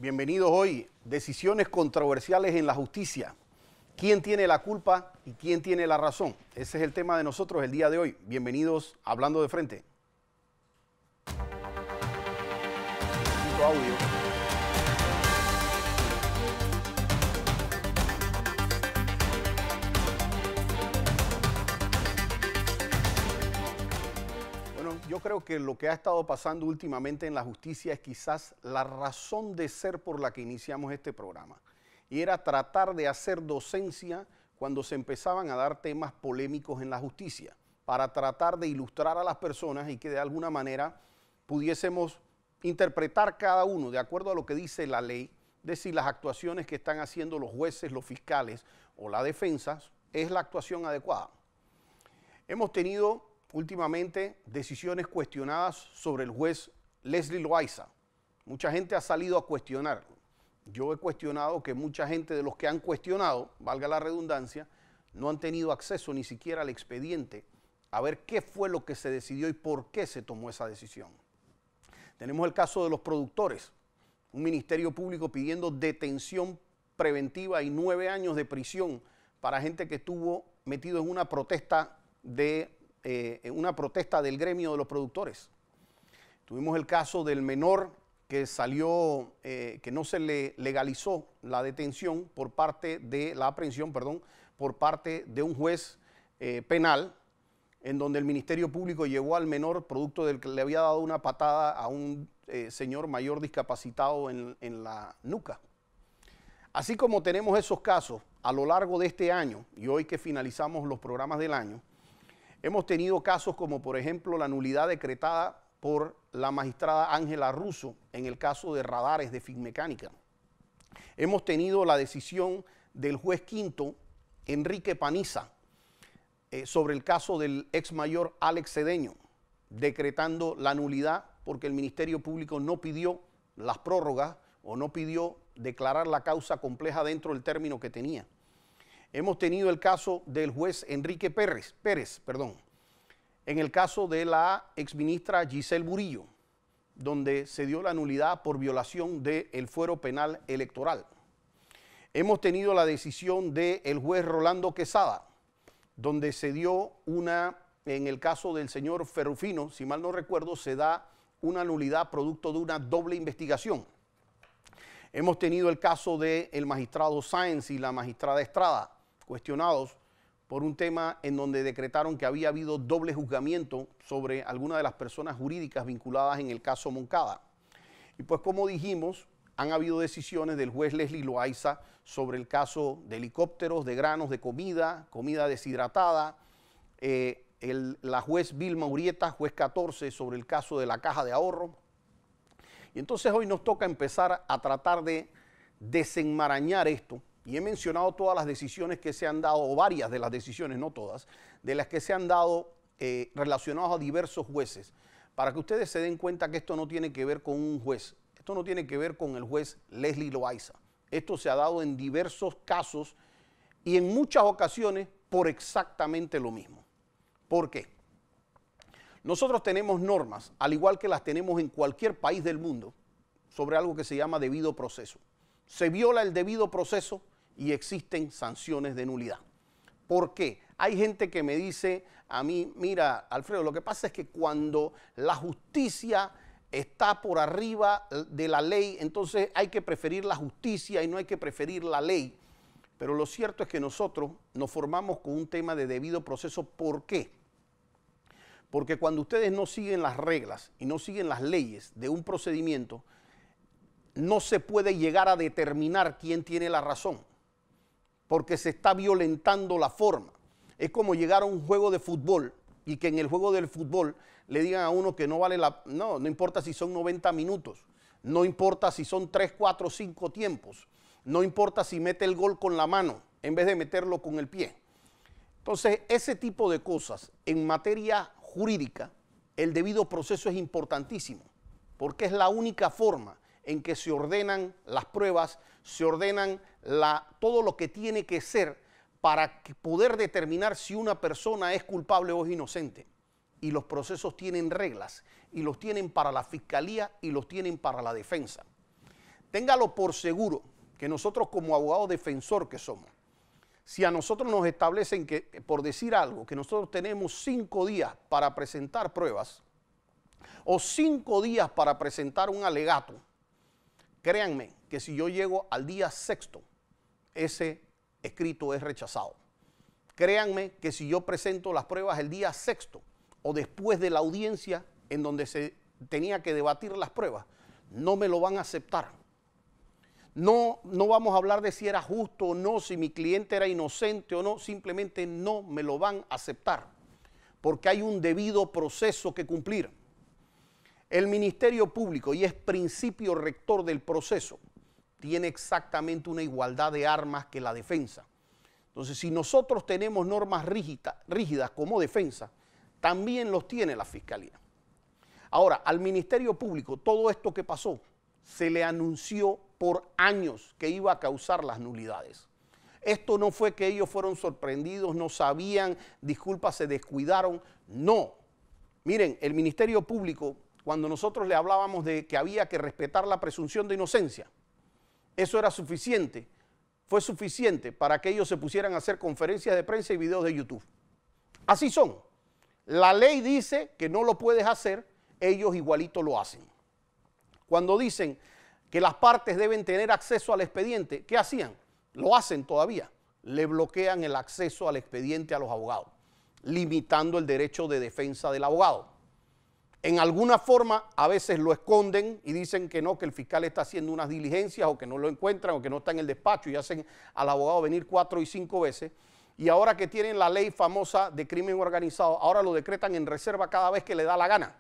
Bienvenidos hoy. Decisiones controversiales en la justicia. ¿Quién tiene la culpa y quién tiene la razón? Ese es el tema de nosotros el día de hoy. Bienvenidos a Hablando de Frente. Audio. Bueno, yo creo que lo que ha estado pasando últimamente en la justicia es quizás la razón de ser por la que iniciamos este programa. Y era tratar de hacer docencia cuando se empezaban a dar temas polémicos en la justicia, para tratar de ilustrar a las personas y que de alguna manera pudiésemos interpretar cada uno de acuerdo a lo que dice la ley, de si las actuaciones que están haciendo los jueces, los fiscales o la defensa es la actuación adecuada. Hemos tenido últimamente decisiones cuestionadas sobre el juez Leslie Loaiza. Mucha gente ha salido a cuestionar. Yo he cuestionado que mucha gente de los que han cuestionado, valga la redundancia, no han tenido acceso ni siquiera al expediente a ver qué fue lo que se decidió y por qué se tomó esa decisión. Tenemos el caso de los productores, un ministerio público pidiendo detención preventiva y 9 años de prisión para gente que estuvo metido en una protesta del gremio de los productores. Tuvimos el caso del menor que salió, que no se le legalizó la detención por parte de la aprehensión, perdón, por parte de un juez penal, en donde el Ministerio Público llevó al menor producto del que le había dado una patada a un señor mayor discapacitado en la nuca. Así como tenemos esos casos a lo largo de este año, y hoy que finalizamos los programas del año, hemos tenido casos como por ejemplo la nulidad decretada por la magistrada Ángela Russo en el caso de radares de Finmecánica. Hemos tenido la decisión del juez quinto, Enrique Paniza, sobre el caso del ex mayor Alex Cedeño, decretando la nulidad porque el Ministerio Público no pidió las prórrogas o no pidió declarar la causa compleja dentro del término que tenía. Hemos tenido el caso del juez Enrique Pérez, en el caso de la exministra Giselle Burillo, donde se dio la nulidad por violación del fuero penal electoral. Hemos tenido la decisión del juez Rolando Quesada, donde se dio en el caso del señor Ferrufino, si mal no recuerdo, se da una nulidad producto de una doble investigación. Hemos tenido el caso del magistrado Sáenz y la magistrada Estrada, cuestionados por un tema en donde decretaron que había habido doble juzgamiento sobre alguna de las personas jurídicas vinculadas en el caso Moncada. Y pues como dijimos, han habido decisiones del juez Leslie Loaiza sobre el caso de helicópteros, de granos de comida, comida deshidratada, la juez Vilma Urieta, juez 14, sobre el caso de la caja de ahorro. Y entonces hoy nos toca empezar a tratar de desenmarañar esto. Y he mencionado todas las decisiones que se han dado, o varias de las decisiones, no todas, de las que se han dado relacionadas a diversos jueces, para que ustedes se den cuenta que esto no tiene que ver con un juez. Esto no tiene que ver con el juez Leslie Loaiza. Esto se ha dado en diversos casos y en muchas ocasiones por exactamente lo mismo. ¿Por qué? Nosotros tenemos normas, al igual que las tenemos en cualquier país del mundo, sobre algo que se llama debido proceso. Se viola el debido proceso y existen sanciones de nulidad. ¿Por qué? Hay gente que me dice a mí, mira, Alfredo, lo que pasa es que cuando la justicia está por arriba de la ley, entonces hay que preferir la justicia y no hay que preferir la ley. Pero lo cierto es que nosotros nos formamos con un tema de debido proceso. ¿Por qué? Porque cuando ustedes no siguen las reglas y no siguen las leyes de un procedimiento, no se puede llegar a determinar quién tiene la razón, porque se está violentando la forma. Es como llegar a un juego de fútbol y que en el juego del fútbol le digan a uno que no vale la... No importa si son 90 minutos, no importa si son 3, 4, 5 tiempos, no importa si mete el gol con la mano en vez de meterlo con el pie. Entonces, ese tipo de cosas en materia jurídica, el debido proceso es importantísimo, porque es la única forma en que se ordenan las pruebas, se ordenan todo lo que tiene que ser para poder determinar si una persona es culpable o es inocente. Y los procesos tienen reglas, y los tienen para la fiscalía y los tienen para la defensa. téngalo por seguro que nosotros como abogados defensor que somos, si a nosotros nos establecen que, por decir algo, que nosotros tenemos 5 días para presentar pruebas o 5 días para presentar un alegato, créanme que si yo llego al día 6º, ese escrito es rechazado. Créanme que si yo presento las pruebas el día 6º o después de la audiencia en donde se tenía que debatir las pruebas, no me lo van a aceptar. No vamos a hablar de si era justo o no, si mi cliente era inocente o no, simplemente no me lo van a aceptar, porque hay un debido proceso que cumplir. El Ministerio Público, y es principio rector del proceso, tiene exactamente una igualdad de armas que la defensa. Entonces, si nosotros tenemos normas rígidas como defensa, también los tiene la Fiscalía. Ahora, al Ministerio Público, todo esto que pasó, se le anunció por años que iba a causar las nulidades. Esto no fue que ellos fueron sorprendidos, no sabían, disculpa, se descuidaron. No. Miren, el Ministerio Público, cuando nosotros le hablábamos de que había que respetar la presunción de inocencia, eso era suficiente. Fue suficiente para que ellos se pusieran a hacer conferencias de prensa y videos de YouTube. Así son. La ley dice que no lo puedes hacer, ellos igualito lo hacen. Cuando dicen que las partes deben tener acceso al expediente, ¿qué hacían? Lo hacen todavía. Le bloquean el acceso al expediente a los abogados, limitando el derecho de defensa del abogado. En alguna forma, a veces lo esconden y dicen que no, que el fiscal está haciendo unas diligencias o que no lo encuentran o que no está en el despacho y hacen al abogado venir 4 y 5 veces. Y ahora que tienen la ley famosa de crimen organizado, ahora lo decretan en reserva cada vez que le da la gana.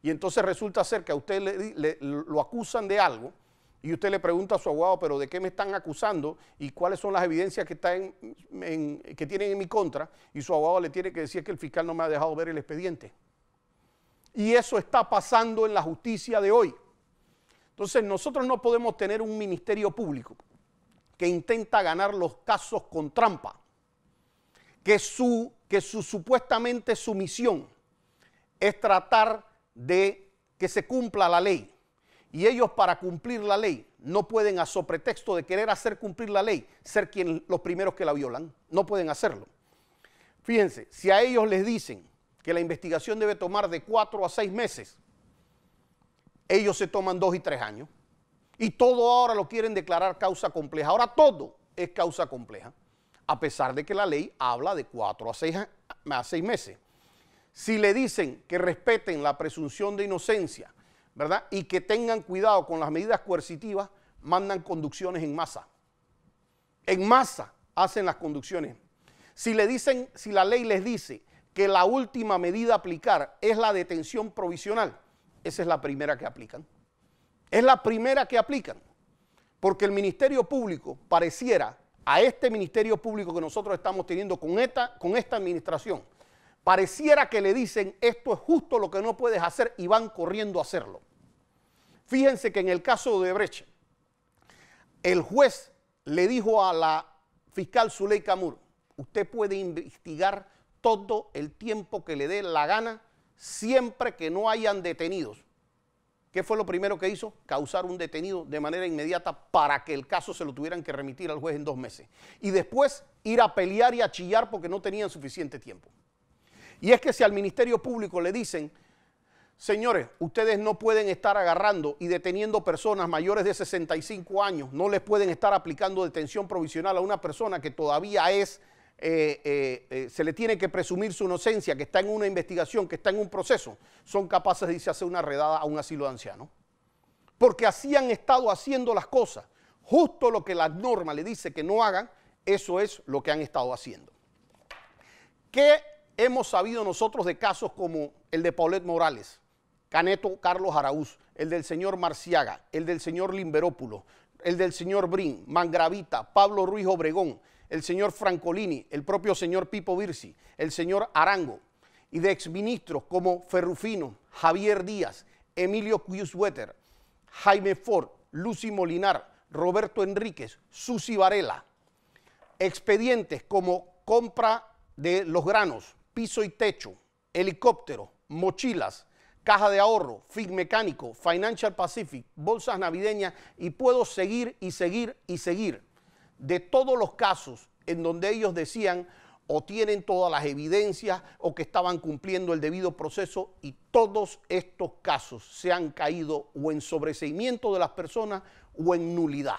Y entonces resulta ser que a usted lo acusan de algo y usted le pregunta a su abogado, pero ¿de qué me están acusando? ¿Y cuáles son las evidencias que tienen en mi contra? Y su abogado le tiene que decir que el fiscal no me ha dejado ver el expediente. Y eso está pasando en la justicia de hoy. Entonces nosotros no podemos tener un ministerio público que intenta ganar los casos con trampa, que supuestamente su misión es tratar de que se cumpla la ley. Y ellos, para cumplir la ley, no pueden, a so pretexto de querer hacer cumplir la ley, ser los primeros que la violan. No pueden hacerlo. Fíjense, si a ellos les dicen que la investigación debe tomar de 4 a 6 meses, ellos se toman 2 y 3 años. Y todo ahora lo quieren declarar causa compleja. Ahora todo es causa compleja, a pesar de que la ley habla de 4 a 6 meses. Si le dicen que respeten la presunción de inocencia, ¿verdad? Y que tengan cuidado con las medidas coercitivas, mandan conducciones en masa. En masa hacen las conducciones. Si la ley les dice que la última medida a aplicar es la detención provisional, esa es la primera que aplican. Es la primera que aplican. Porque el Ministerio Público pareciera, a este Ministerio Público que nosotros estamos teniendo con esta administración, pareciera que le dicen esto es justo lo que no puedes hacer y van corriendo a hacerlo. Fíjense que en el caso de Odebrecht, el juez le dijo a la fiscal Zuleika Mur, usted puede investigar todo el tiempo que le dé la gana siempre que no hayan detenidos. ¿Qué fue lo primero que hizo? Causar un detenido de manera inmediata para que el caso se lo tuvieran que remitir al juez en 2 meses. Y después ir a pelear y a chillar porque no tenían suficiente tiempo. Y es que si al Ministerio Público le dicen, señores, ustedes no pueden estar agarrando y deteniendo personas mayores de 65 años, no les pueden estar aplicando detención provisional a una persona que todavía se le tiene que presumir su inocencia, que está en una investigación, que está en un proceso, son capaces de irse a hacer una redada a un asilo de ancianos. Porque así han estado haciendo las cosas. Justo lo que la norma le dice que no hagan, eso es lo que han estado haciendo. ¿Qué hemos sabido nosotros de casos como el de Paulette Morales, Caneto Carlos Araúz, el del señor Marciaga, el del señor Limberópulo, el del señor Brin, Mangravita, Pablo Ruiz Obregón, el señor Francolini, el propio señor Pipo Virsi, el señor Arango, y de exministros como Ferrufino, Javier Díaz, Emilio Cuyuswetter, Jaime Ford, Lucy Molinar, Roberto Enríquez, Susi Varela, expedientes como compra de los granos, piso y techo, helicóptero, mochilas, Caja de Ahorro, FIG Mecánico, Financial Pacific, bolsas navideñas, y puedo seguir y seguir y seguir. De todos los casos en donde ellos decían o tienen todas las evidencias o que estaban cumpliendo el debido proceso, y todos estos casos se han caído o en sobreseimiento de las personas o en nulidad.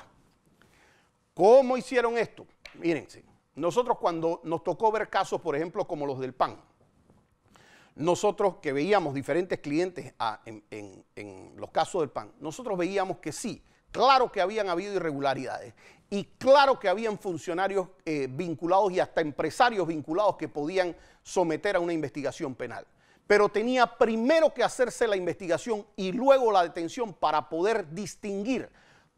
¿Cómo hicieron esto? Mírense, nosotros cuando nos tocó ver casos, por ejemplo, como los del PAN, nosotros que veíamos diferentes clientes en los casos del PAN, nosotros veíamos que sí, claro que habían habido irregularidades y claro que habían funcionarios vinculados y hasta empresarios vinculados que podían someter a una investigación penal. Pero tenía primero que hacerse la investigación y luego la detención para poder distinguir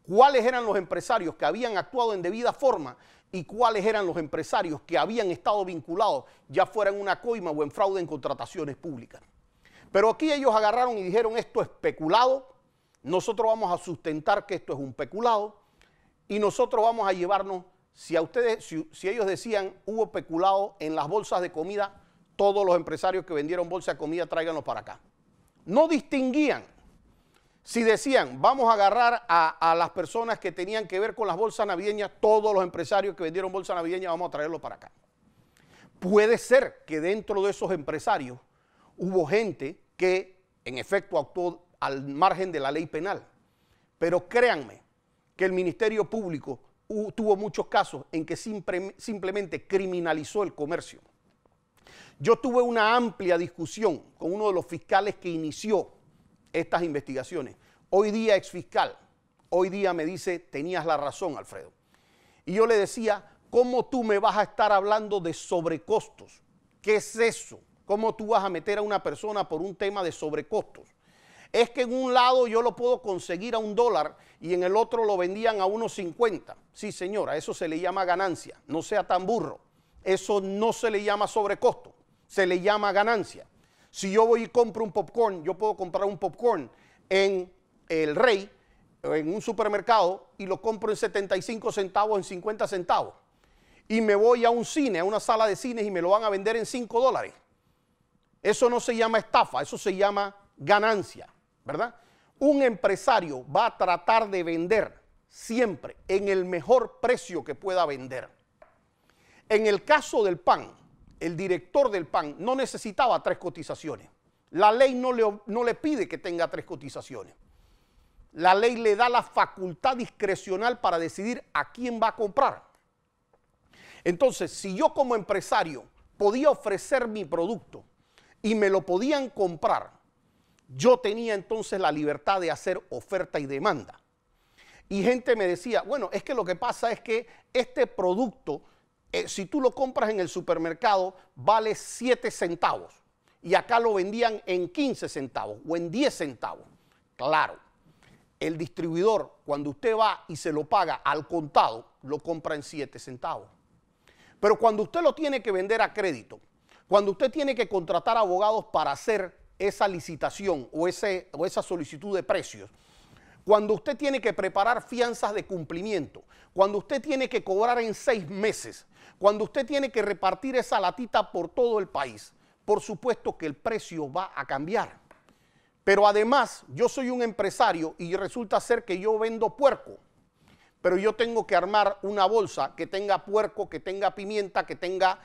cuáles eran los empresarios que habían actuado en debida forma y cuáles eran los empresarios que habían estado vinculados, ya fuera en una coima o en fraude en contrataciones públicas. Pero aquí ellos agarraron y dijeron: esto es peculado, nosotros vamos a sustentar que esto es un peculado y nosotros vamos a llevarnos, si ellos decían hubo peculado en las bolsas de comida, todos los empresarios que vendieron bolsas de comida tráiganlos para acá. No distinguían. Si decían, vamos a agarrar a las personas que tenían que ver con las bolsas navideñas, todos los empresarios que vendieron bolsas navideñas, vamos a traerlos para acá. Puede ser que dentro de esos empresarios hubo gente que en efecto actuó al margen de la ley penal. Pero créanme que el Ministerio Público tuvo muchos casos en que simplemente criminalizó el comercio. Yo tuve una amplia discusión con uno de los fiscales que inició estas investigaciones. Hoy día exfiscal, hoy día me dice: tenías la razón, Alfredo. Y yo le decía: ¿cómo tú me vas a estar hablando de sobrecostos? ¿Qué es eso? ¿Cómo tú vas a meter a una persona por un tema de sobrecostos? Es que en un lado yo lo puedo conseguir a $1 y en el otro lo vendían a 1.50. Sí, señora, eso se le llama ganancia. No sea tan burro. Eso no se le llama sobrecosto, se le llama ganancia. Si yo voy y compro un popcorn, yo puedo comprar un popcorn en El Rey, en un supermercado, y lo compro en 75 centavos, en 50 centavos. Y me voy a un cine, a una sala de cines, y me lo van a vender en $5. Eso no se llama estafa, eso se llama ganancia, ¿verdad? Un empresario va a tratar de vender siempre en el mejor precio que pueda vender. En el caso del PAN, el director del PAN no necesitaba 3 cotizaciones. La ley no le pide que tenga 3 cotizaciones. La ley le da la facultad discrecional para decidir a quién va a comprar. Entonces, si yo como empresario podía ofrecer mi producto y me lo podían comprar, yo tenía entonces la libertad de hacer oferta y demanda. Y gente me decía: bueno, es que lo que pasa es que este producto, si tú lo compras en el supermercado, vale 7 centavos. Y acá lo vendían en 15 centavos o en 10 centavos. Claro, el distribuidor, cuando usted va y se lo paga al contado, lo compra en 7 centavos. Pero cuando usted lo tiene que vender a crédito, cuando usted tiene que contratar abogados para hacer esa licitación o esa solicitud de precios, cuando usted tiene que preparar fianzas de cumplimiento, cuando usted tiene que cobrar en 6 meses, cuando usted tiene que repartir esa latita por todo el país, por supuesto que el precio va a cambiar. Pero además, yo soy un empresario y resulta ser que yo vendo puerco, pero yo tengo que armar una bolsa que tenga puerco, que tenga pimienta, que tenga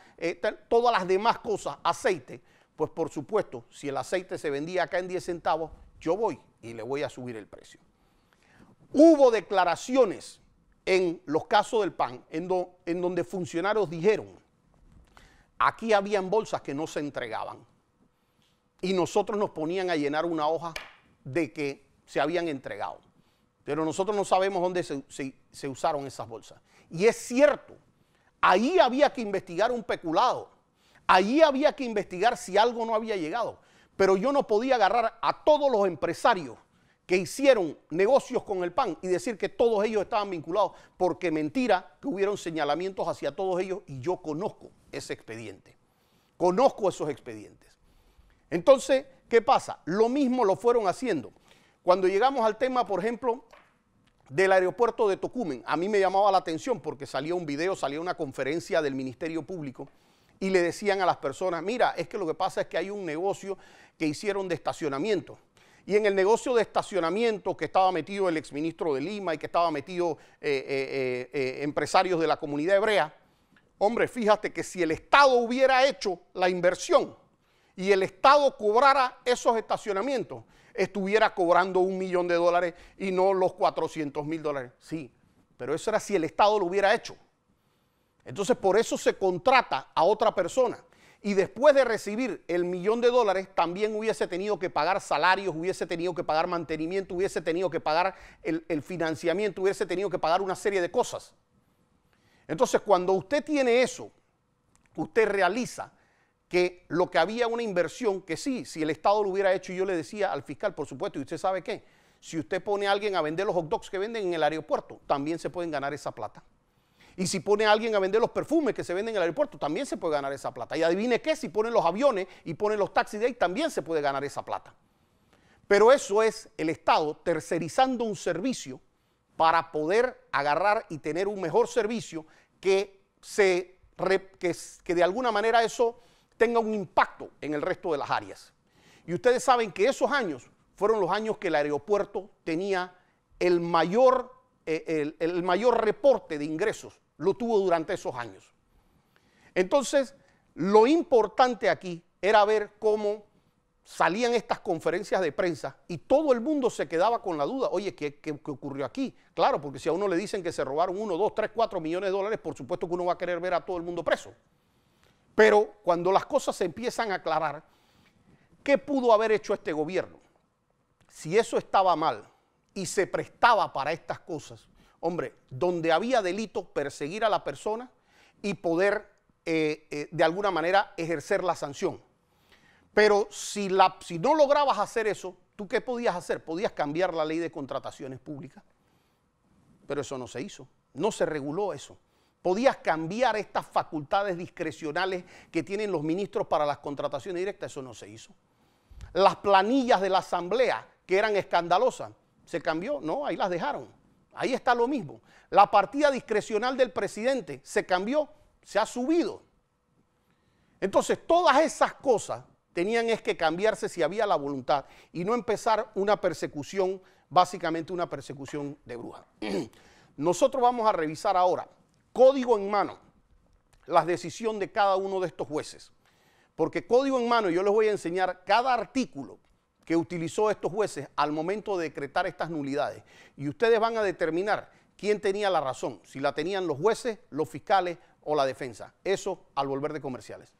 todas las demás cosas, aceite. Pues por supuesto, si el aceite se vendía acá en 10 centavos, yo voy y le voy a subir el precio. Hubo declaraciones en los casos del PAN en donde funcionarios dijeron: aquí habían bolsas que no se entregaban y nosotros nos ponían a llenar una hoja de que se habían entregado, pero nosotros no sabemos dónde se usaron esas bolsas. Y es cierto, ahí había que investigar un peculado, ahí había que investigar si algo no había llegado, pero yo no podía agarrar a todos los empresarios que hicieron negocios con el PAN y decir que todos ellos estaban vinculados, porque mentira que hubieron señalamientos hacia todos ellos y yo conozco ese expediente, conozco esos expedientes. Entonces, ¿qué pasa? Lo mismo lo fueron haciendo. Cuando llegamos al tema, por ejemplo, del aeropuerto de Tocumen, a mí me llamaba la atención porque salía un video, salía una conferencia del Ministerio Público y le decían a las personas, mira, es que lo que pasa es que hay un negocio que hicieron de estacionamiento. Y en el negocio de estacionamiento que estaba metido el exministro de Lima y que estaba metido empresarios de la comunidad hebrea, hombre, fíjate que si el Estado hubiera hecho la inversión y el Estado cobrara esos estacionamientos, estuviera cobrando $1 millón y no los $400.000. Sí, pero eso era si el Estado lo hubiera hecho. Entonces, por eso se contrata a otra persona. Y después de recibir el $1 millón, también hubiese tenido que pagar salarios, hubiese tenido que pagar mantenimiento, hubiese tenido que pagar el financiamiento, hubiese tenido que pagar una serie de cosas. Entonces, cuando usted tiene eso, usted realiza que lo que había una inversión, que sí, si el Estado lo hubiera hecho, y yo le decía al fiscal, por supuesto, y usted sabe qué, si usted pone a alguien a vender los hot dogs que venden en el aeropuerto, también se pueden ganar esa plata. Y si pone a alguien a vender los perfumes que se venden en el aeropuerto, también se puede ganar esa plata. Y adivine qué, si ponen los aviones y ponen los taxis de ahí, también se puede ganar esa plata. Pero eso es el Estado tercerizando un servicio para poder agarrar y tener un mejor servicio que de alguna manera eso tenga un impacto en el resto de las áreas. Y ustedes saben que esos años fueron los años que el aeropuerto tenía el mayor reporte de ingresos. Lo tuvo durante esos años. Entonces, lo importante aquí era ver cómo salían estas conferencias de prensa y todo el mundo se quedaba con la duda, oye, ¿qué ocurrió aquí? Claro, porque si a uno le dicen que se robaron 1, 2, 3, 4 millones de dólares, por supuesto que uno va a querer ver a todo el mundo preso. Pero cuando las cosas se empiezan a aclarar, ¿qué pudo haber hecho este gobierno? Si eso estaba mal y se prestaba para estas cosas, hombre, donde había delito, perseguir a la persona y poder de alguna manera ejercer la sanción. Pero si no lograbas hacer eso, ¿tú qué podías hacer? Podías cambiar la ley de contrataciones públicas, pero eso no se hizo, no se reguló eso. Podías cambiar estas facultades discrecionales que tienen los ministros para las contrataciones directas, eso no se hizo. Las planillas de la asamblea, que eran escandalosas, ¿se cambió? No, ahí las dejaron. Ahí está lo mismo. La partida discrecional del presidente se cambió, se ha subido. Entonces, todas esas cosas tenían que cambiarse si había la voluntad y no empezar una persecución, básicamente una persecución de brujas. Nosotros vamos a revisar ahora, código en mano, la decisión de cada uno de estos jueces. Porque código en mano, yo les voy a enseñar cada artículo que utilizó estos jueces al momento de decretar estas nulidades. Y ustedes van a determinar quién tenía la razón, si la tenían los jueces, los fiscales o la defensa. Eso al volver de comerciales.